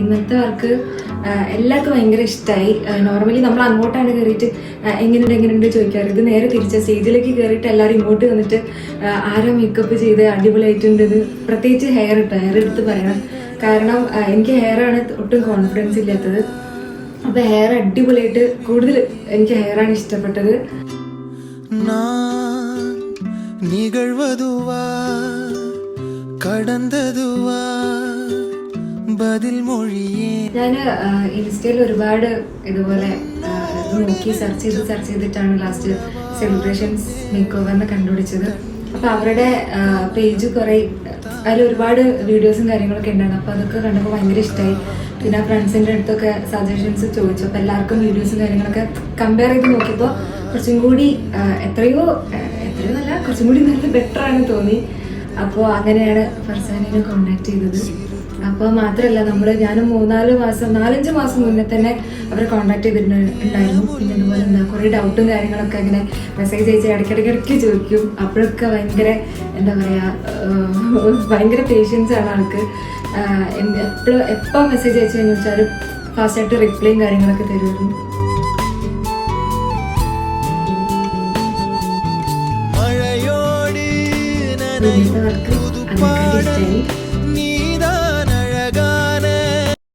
ഇന്നത്തെ വർക്ക് എല്ലാവർക്കും ഭയങ്കര ഇഷ്ടമായി. നോർമലി നമ്മൾ അങ്ങോട്ടാണ് കയറിയിട്ട് എങ്ങനെയുണ്ട് ചോദിക്കാറ്. ഇത് നേരെ തിരിച്ച സ്റ്റേജിലേക്ക് കയറിയിട്ട് എല്ലാവരും ഇങ്ങോട്ട് വന്നിട്ട് ആരാ മേക്കപ്പ് ചെയ്ത് അടിപൊളിയായിട്ടുണ്ട്. പ്രത്യേകിച്ച് ഹെയർ എടുത്ത് പറയണം. കാരണം എനിക്ക് ഹെയറാണ് ഒട്ടും കോൺഫിഡൻസ് ഇല്ലാത്തത്. അപ്പോൾ ഹെയർ അടിപൊളിയായിട്ട് കൂടുതൽ എനിക്ക് ഹെയറാണ് ഇഷ്ടപ്പെട്ടത്. ഞാൻ ഇൻസ്റ്റയിൽ ഒരുപാട് ഇതുപോലെ നോക്കി സെർച്ച് ചെയ്തിട്ടാണ് ലാസ്റ്റ് സെലിബ്രേഷൻസ് മേക്ക് ഓവറിനെ കണ്ടുപിടിച്ചത്. അപ്പോൾ അവരുടെ പേജ് കുറേ അതിൽ ഒരുപാട് വീഡിയോസും കാര്യങ്ങളൊക്കെ ഉണ്ടായിരുന്നു. അപ്പോൾ അതൊക്കെ കണ്ടപ്പോൾ ഭയങ്കര ഇഷ്ടമായി. പിന്നെ ഫ്രണ്ട്സിൻ്റെ അടുത്തൊക്കെ സജഷൻസ് ചോദിച്ചു. അപ്പോൾ എല്ലാവർക്കും വീഡിയോസും കാര്യങ്ങളൊക്കെ കമ്പയർ ചെയ്ത് നോക്കിയപ്പോൾ കുറച്ചും കൂടി എത്രയോ നല്ല കുറച്ചും കൂടി നല്ല ബെറ്ററാണ് തോന്നി. അപ്പോൾ അങ്ങനെയാണ് ഫർസാനിനെ കോണ്ടാക്ട് ചെയ്തത്. അപ്പോൾ മാത്രമല്ല ഞാനും 4-5 മാസം മുന്നേ തന്നെ അവരെ കോണ്ടാക്ട് ചെയ്തിട്ടുണ്ടായിരുന്നു. പിന്നെ അതുപോലെ കുറേ ഡൗട്ടും കാര്യങ്ങളൊക്കെ അങ്ങനെ മെസ്സേജ് അയച്ച് ഇടയ്ക്കിടയ്ക്ക് ചോദിക്കും. അപ്പോഴൊക്കെ ഭയങ്കര പേഷ്യൻസ് ആണ് ആൾക്ക്. എപ്പോൾ മെസ്സേജ് അയച്ചു കഴിഞ്ഞു വെച്ചാലും ഫാസ്റ്റായിട്ട് റിപ്ലൈയും കാര്യങ്ങളൊക്കെ തരുമായിരുന്നു. വർക്ക് അതിനെക്കാട്ടി ഇഷ്ടമായി.